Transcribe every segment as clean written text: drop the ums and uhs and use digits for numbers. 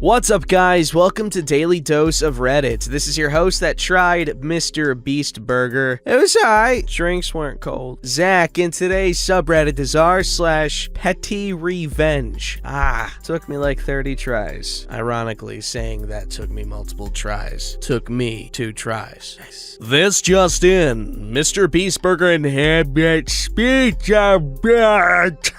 What's up, guys? Welcome to Daily Dose of Reddit. This is your host that tried Mr. Beast Burger. It was alright. Drinks weren't cold. Zach, and today's subreddit is r/PettyRevenge. Took me like 30 tries. Ironically, saying that took me multiple tries. Took me 2 tries. Nice. This just in. Mr. Beast Burger inhabits speech. Alright,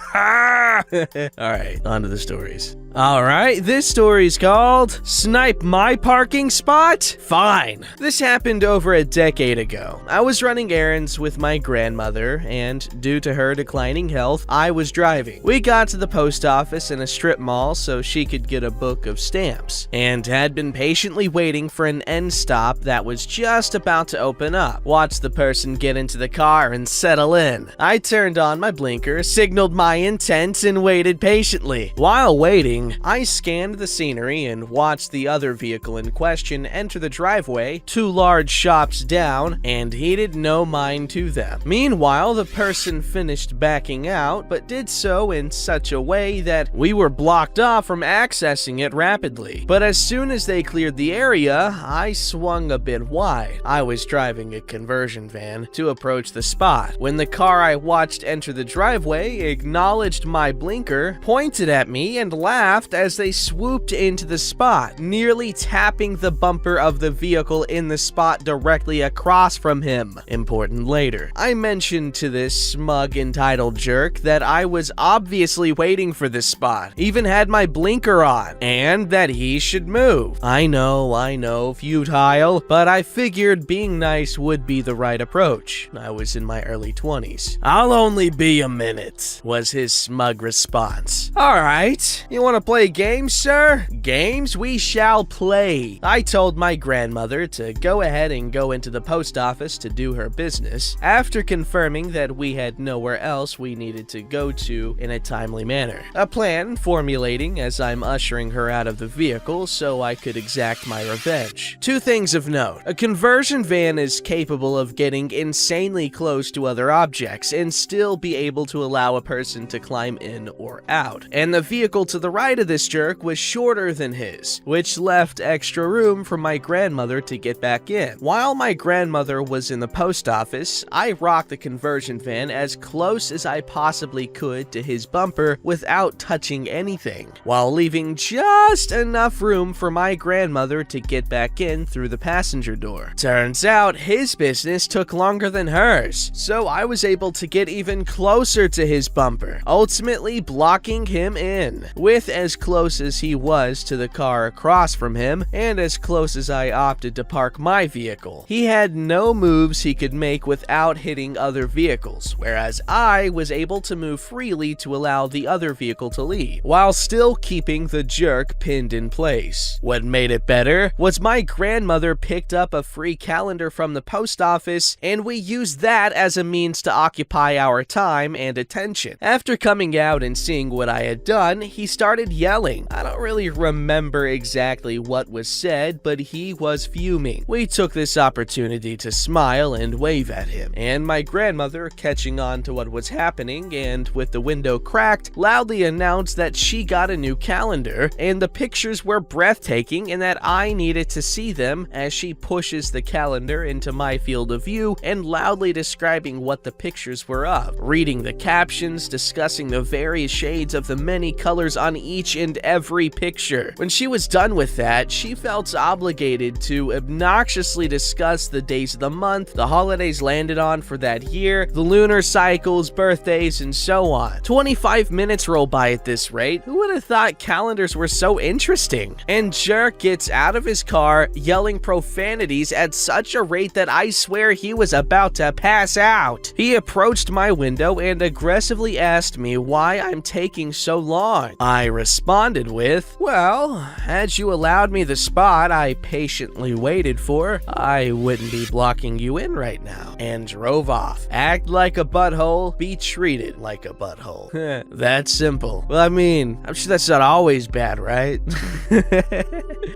on to the stories. Alright, this story's called Snipe My Parking Spot? Fine. This happened over a decade ago. I was running errands with my grandmother, and due to her declining health, I was driving. We got to the post office in a strip mall so she could get a book of stamps, and had been patiently waiting for an end stop that was just about to open up. Watched the person get into the car and settle in. I turned on my blinker, signaled my intent, and waited patiently. While waiting, I scanned the scenery and watched the other vehicle in question enter the driveway 2 large shops down and heeded no mind to them. Meanwhile, the person finished backing out, but did so in such a way that we were blocked off from accessing it rapidly. But as soon as they cleared the area, I swung a bit wide. I was driving a conversion van to approach the spot when the car I watched enter the driveway acknowledged my blinker, pointed at me, and laughed as they swooped into the spot, nearly tapping the bumper of the vehicle in the spot directly across from him. Important later. I mentioned to this smug, entitled jerk that I was obviously waiting for this spot, even had my blinker on, and that he should move. I know, futile, but I figured being nice would be the right approach. I was in my early 20s. "I'll only be a minute," was his smug response. "Alright, you wanna play games, sir? Games we shall play." I told my grandmother to go ahead and go into the post office to do her business, after confirming that we had nowhere else we needed to go to in a timely manner. A plan formulating as I'm ushering her out of the vehicle so I could exact my revenge. 2 things of note. A conversion van is capable of getting insanely close to other objects and still be able to allow a person to climb in or out. And the vehicle to the right of this jerk was shorter than his, which left extra room for my grandmother to get back in. While my grandmother was in the post office, I rocked the conversion van as close as I possibly could to his bumper without touching anything, while leaving just enough room for my grandmother to get back in through the passenger door. Turns out his business took longer than hers, so I was able to get even closer to his bumper, ultimately blocking him in, with as close as he was to the car across from him, and as close as I opted to park my vehicle. He had no moves he could make without hitting other vehicles, whereas I was able to move freely to allow the other vehicle to leave, while still keeping the jerk pinned in place. What made it better was my grandmother picked up a free calendar from the post office, and we used that as a means to occupy our time and attention. After coming out and seeing what I had done, he started yelling. I don't really remember exactly what was said, but he was fuming. We took this opportunity to smile and wave at him, and my grandmother, catching on to what was happening and with the window cracked, loudly announced that she got a new calendar and the pictures were breathtaking and that I needed to see them, as she pushes the calendar into my field of view and loudly describing what the pictures were of, reading the captions, discussing the various shades of the many colors on each and every picture. When she was done with that, she felt obligated to obnoxiously discuss the days of the month, the holidays landed on for that year, the lunar cycles, birthdays, and so on. 25 minutes roll by at this rate. Who would have thought calendars were so interesting? And jerk gets out of his car, yelling profanities at such a rate that I swear he was about to pass out. He approached my window and aggressively asked me why I'm taking so long. I responded with, "Well, had you allowed me the spot I patiently waited for, I wouldn't be blocking you in right now," and drove off. Act like a butthole, be treated like a butthole. That's simple. Well, I mean, I'm sure that's not always bad, right?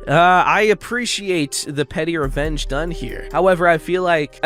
I appreciate the petty revenge done here. However, I feel like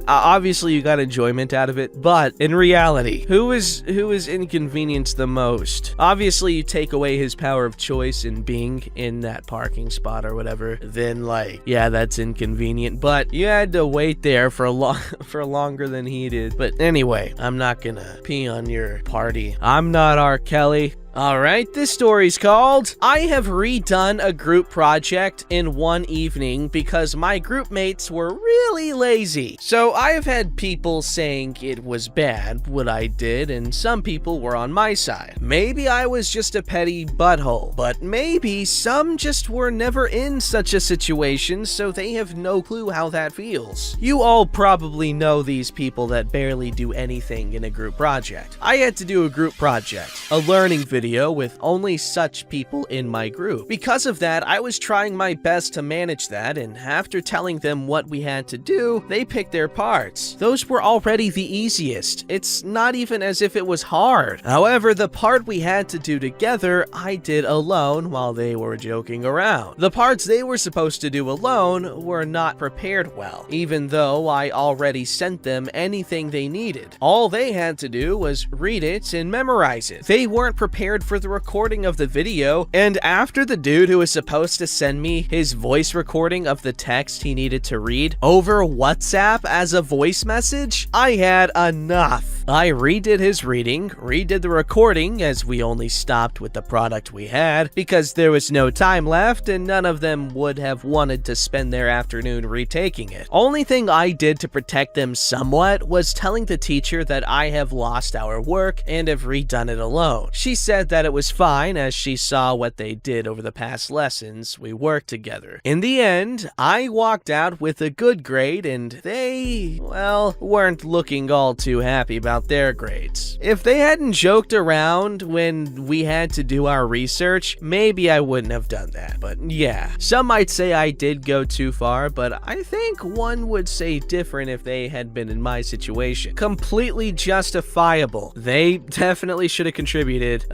obviously you got enjoyment out of it, but in reality, who is inconvenienced the most? Obviously, you take take away his power of choice in being in that parking spot or whatever, then like, yeah, that's inconvenient. But you had to wait there for longer than he did. But anyway, I'm not gonna pee on your party. I'm not R. Kelly. Alright, this story's called I Have Redone a Group Project in One Evening Because My Group Mates Were Really Lazy. So I have had people saying it was bad what I did, and some people were on my side. Maybe I was just a petty butthole, but maybe some just were never in such a situation, so they have no clue how that feels. You all probably know these people that barely do anything in a group project. I had to do a group project, a learning video with only such people in my group. Because of that, I was trying my best to manage that, and after telling them what we had to do, they picked their parts. Those were already the easiest. It's not even as if it was hard. However, the part we had to do together, I did alone while they were joking around. The parts they were supposed to do alone were not prepared well, even though I already sent them anything they needed. All they had to do was read it and memorize it. They weren't prepared for the recording of the video, and after the dude who was supposed to send me his voice recording of the text he needed to read over WhatsApp as a voice message, I had enough. I redid his reading, redid the recording as we only stopped with the product we had because there was no time left and none of them would have wanted to spend their afternoon retaking it. Only thing I did to protect them somewhat was telling the teacher that I have lost our work and have redone it alone. She said that it was fine as she saw what they did over the past lessons we worked together. In the end, I walked out with a good grade and they, well, weren't looking all too happy about their grades. If they hadn't joked around when we had to do our research, maybe I wouldn't have done that. But yeah, some might say I did go too far, but I think one would say different if they had been in my situation. Completely justifiable. They definitely should have contributed.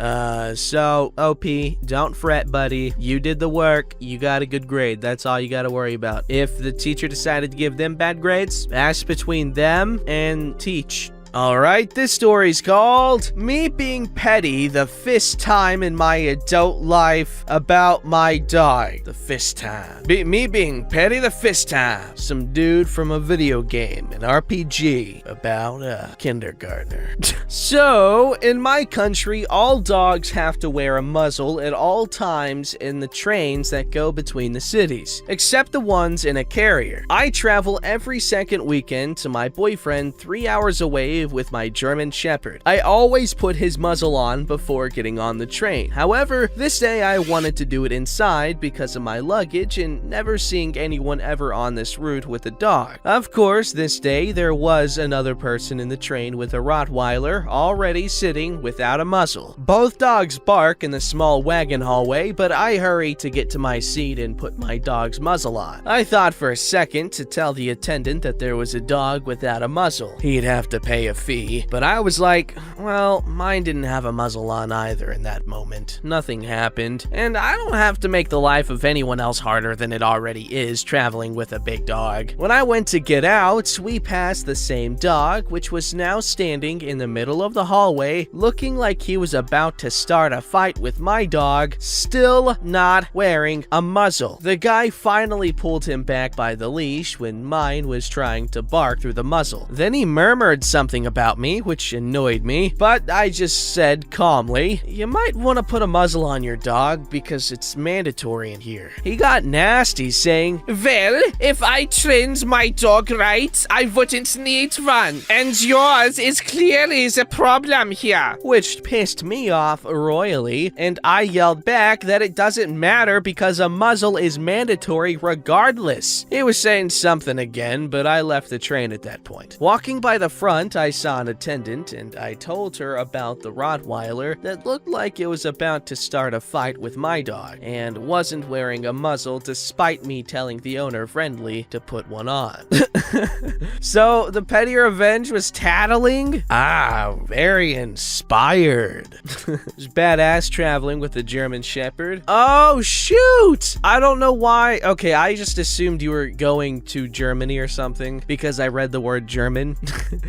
So OP, don't fret, buddy. You did the work. You got a good grade. That's all you got to worry about. If the teacher decided to give them bad grades, that's between them and teach. Alright, this story's called Me Being Petty the First Time in My Adult Life About My Dog. The first time. Me being petty the first time. Some dude from a video game, an RPG, about a kindergartner. So, in my country, all dogs have to wear a muzzle at all times in the trains that go between the cities, except the ones in a carrier. I travel every second weekend to my boyfriend 3 hours away with my German Shepherd. I always put his muzzle on before getting on the train. However, this day I wanted to do it inside because of my luggage and never seeing anyone ever on this route with a dog. Of course, this day there was another person in the train with a Rottweiler already sitting without a muzzle. Both dogs bark in the small wagon hallway, but I hurry to get to my seat and put my dog's muzzle on. I thought for a second to tell the attendant that there was a dog without a muzzle. He'd have to pay a fee, but I was like, well, mine didn't have a muzzle on either in that moment. Nothing happened, and I don't have to make the life of anyone else harder than it already is traveling with a big dog. When I went to get out, we passed the same dog, which was now standing in the middle of the hallway, looking like he was about to start a fight with my dog, still not wearing a muzzle. The guy finally pulled him back by the leash when mine was trying to bark through the muzzle. Then he murmured something about me, which annoyed me, but I just said calmly, "You might want to put a muzzle on your dog because it's mandatory in here." He got nasty, saying, "Well, if I trained my dog right, I wouldn't need one, and yours is clearly the problem here," which pissed me off royally, and I yelled back that it doesn't matter because a muzzle is mandatory regardless. He was saying something again, but I left the train at that point. Walking by the front, I saw an attendant, and I told her about the Rottweiler that looked like it was about to start a fight with my dog, and wasn't wearing a muzzle despite me telling the owner friendly to put one on. So, the PettyRevenge was tattling? Ah, very inspired. It's badass traveling with a German Shepherd. Oh, shoot! I don't know why. Okay, I just assumed you were going to Germany or something because I read the word German.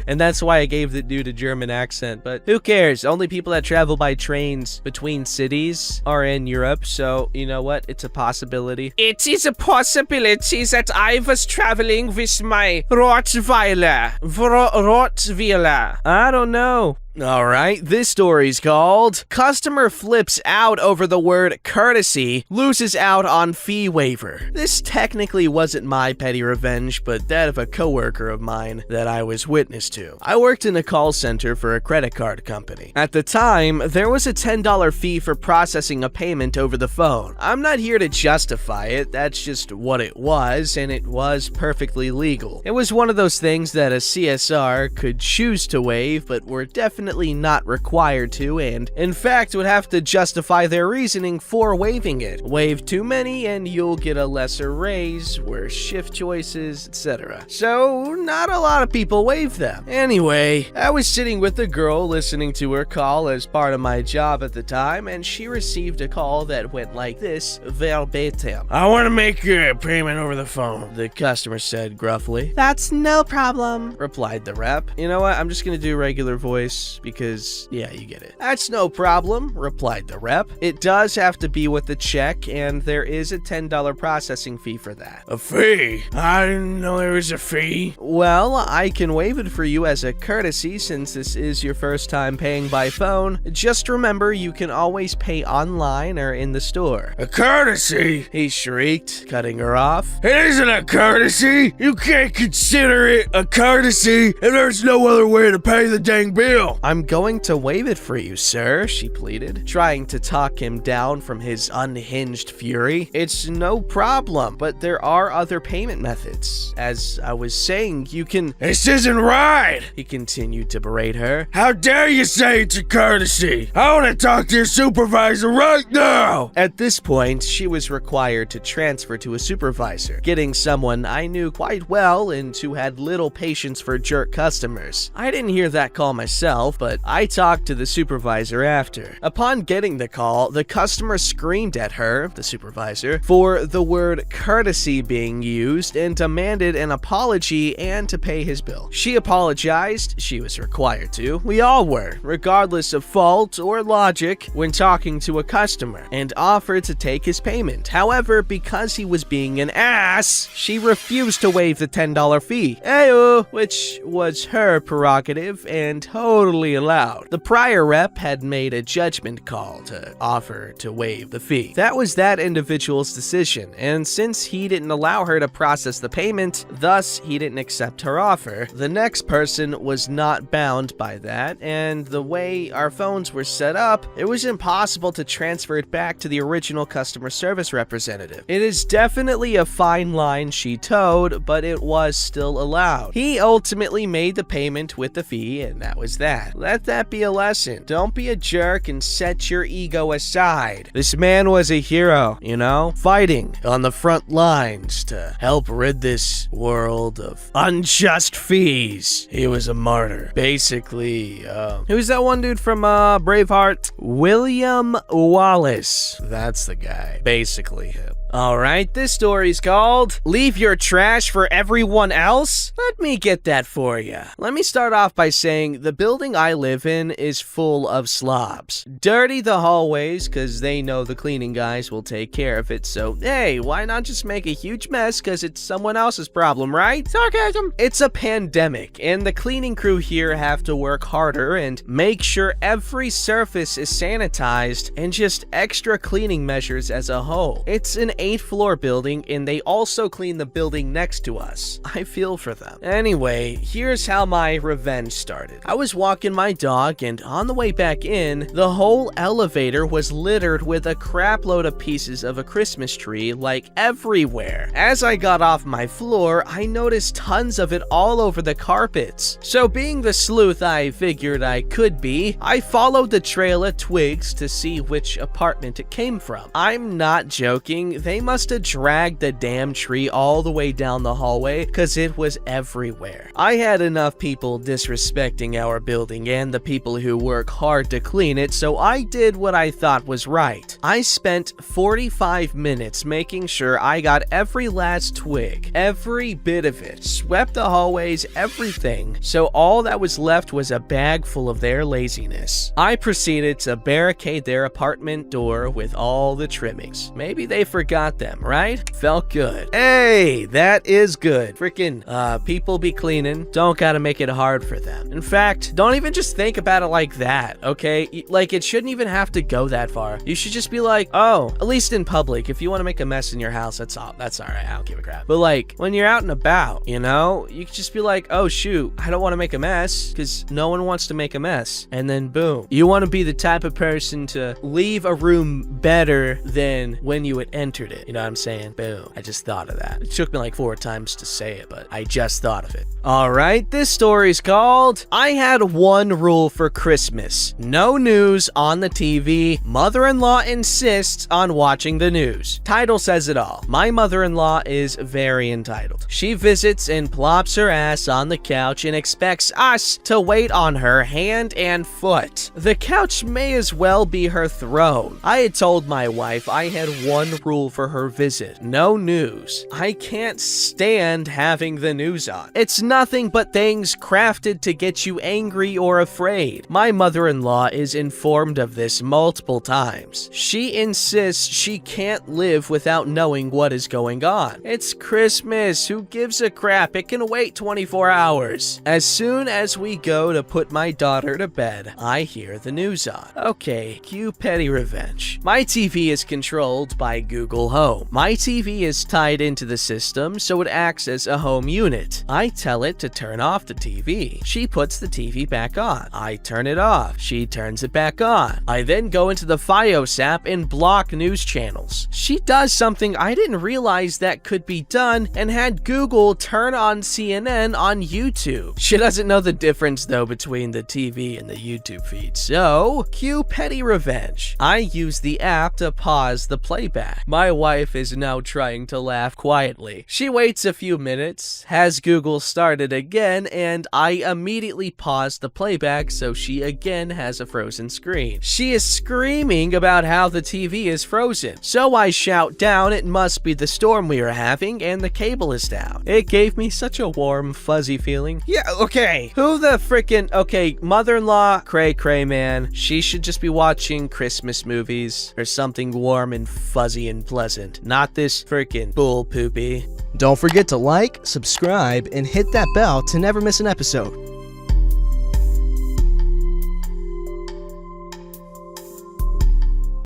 And that's why why I gave the dude a German accent, but who cares? Only people that travel by trains between cities are in Europe, so you know what? It's a possibility. It is a possibility that I was traveling with my Rottweiler. Rottweiler. I don't know. Alright, this story's called Customer Flips Out Over the Word Courtesy, Loses Out on Fee Waiver. This technically wasn't my petty revenge, but that of a coworker of mine that I was witness to. I worked in a call center for a credit card company. At the time, there was a $10 fee for processing a payment over the phone. I'm not here to justify it, that's just what it was, and it was perfectly legal. It was one of those things that a CSR could choose to waive, but were definitely not required to, and in fact would have to justify their reasoning for waiving it. Waive too many and you'll get a lesser raise, worse shift choices, etc. So not a lot of people waive them. Anyway, I was sitting with a girl listening to her call as part of my job at the time, and she received a call that went like this, verbatim. "I want to make a payment over the phone," the customer said gruffly. "That's no problem," replied the rep. You know what, I'm just gonna do regular voice because, yeah, you get it. "That's no problem," replied the rep. "It does have to be with a check, and there is a $10 processing fee for that." "A fee? I didn't know there was a fee." "Well, I can waive it for you as a courtesy since this is your first time paying by phone. Just remember, you can always pay online or in the store." "A courtesy?" he shrieked, cutting her off. "It isn't a courtesy! You can't consider it a courtesy if there's no other way to pay the dang bill." "I'm going to waive it for you, sir," she pleaded, trying to talk him down from his unhinged fury. "It's no problem, but there are other payment methods. As I was saying, you can—" "This isn't right!" he continued to berate her. "How dare you say it's a courtesy? I want to talk to your supervisor right now!" At this point, she was required to transfer to a supervisor, getting someone I knew quite well and who had little patience for jerk customers. I didn't hear that call myself, but I talked to the supervisor after. Upon getting the call, the customer screamed at her, the supervisor, for the word courtesy being used and demanded an apology and to pay his bill. She apologized, she was required to, we all were, regardless of fault or logic when talking to a customer, and offered to take his payment. However, because he was being an ass, she refused to waive the $10 fee, ayo, which was her prerogative and totally allowed. The prior rep had made a judgment call to offer to waive the fee. That was that individual's decision, and since he didn't allow her to process the payment, thus he didn't accept her offer, the next person was not bound by that, and the way our phones were set up, it was impossible to transfer it back to the original customer service representative. It is definitely a fine line she towed, but it was still allowed. He ultimately made the payment with the fee, and that was that. Let that be a lesson. Don't be a jerk and set your ego aside. This man was a hero, you know, fighting on the front lines to help rid this world of unjust fees. He was a martyr. Basically, who's that one dude from Braveheart? William Wallace. That's the guy. Basically him. Alright, this story's called Leave Your Trash for Everyone Else? Let me get that for you. Let me start off by saying the building I live in is full of slobs. Dirty the hallways because they know the cleaning guys will take care of it, so hey, why not just make a huge mess because it's someone else's problem, right? Sarcasm! It's a pandemic, and the cleaning crew here have to work harder and make sure every surface is sanitized and just extra cleaning measures as a whole. It's an 8th floor building, and they also clean the building next to us. I feel for them. Anyway, here's how my revenge started. I was walking my dog, and on the way back in, the whole elevator was littered with a crap load of pieces of a Christmas tree, like everywhere. As I got off my floor, I noticed tons of it all over the carpets. So being the sleuth I figured I could be, I followed the trail of twigs to see which apartment it came from. I'm not joking, They must have dragged the damn tree all the way down the hallway because it was everywhere. I had enough people disrespecting our building and the people who work hard to clean it, so I did what I thought was right. I spent 45 minutes making sure I got every last twig, every bit of it, swept the hallways, everything, so all that was left was a bag full of their laziness. I proceeded to barricade their apartment door with all the trimmings. Maybe they forgot them, right? Felt good. Hey, that is good. Freaking, people be cleaning. Don't gotta make it hard for them. In fact, don't even just think about it like that, okay? Like, it shouldn't even have to go that far. You should just be like, oh, at least in public, if you want to make a mess in your house, that's all right. I don't give a crap. But like, when you're out and about, you know, you could just be like, oh shoot, I don't want to make a mess because no one wants to make a mess. And then boom, you want to be the type of person to leave a room better than when you had entered it. You know what I'm saying? Boom. I just thought of that. It took me like 4 times to say it, but I just thought of it. All right, this story's called I Had One Rule for Christmas. No news on the TV. Mother-in-law insists on watching the news. Title says it all. My mother-in-law is very entitled. She visits and plops her ass on the couch and expects us to wait on her hand and foot. The couch may as well be her throne. I had told my wife I had one rule for her visit. No news. I can't stand having the news on. It's nothing but things crafted to get you angry or afraid. My mother-in-law is informed of this multiple times. She insists she can't live without knowing what is going on. It's Christmas. Who gives a crap? It can wait 24 hours. As soon as we go to put my daughter to bed, I hear the news on. Okay, cue PettyRevenge. My TV is controlled by Google Home. My TV is tied into the system, so it acts as a home unit. I tell it to turn off the TV. She puts the TV back on. I turn it off. She turns it back on. I then go into the Fios app and block news channels. She does something I didn't realize that could be done and had Google turn on CNN on YouTube. She doesn't know the difference though between the TV and the YouTube feed. So, cue PettyRevenge. I use the app to pause the playback. My wife is now trying to laugh quietly. She waits a few minutes, has Google started again, and I immediately pause the playback so she again has a frozen screen. She is screaming about how the TV is frozen. So I shout down it must be the storm we are having and the cable is down. It gave me such a warm, fuzzy feeling. Yeah, okay. Who the frickin', okay, mother-in-law, cray man. She should just be watching Christmas movies or something warm and fuzzy and pleasant. Not this frickin' bull poopy. Don't forget to like, subscribe, and hit that bell to never miss an episode.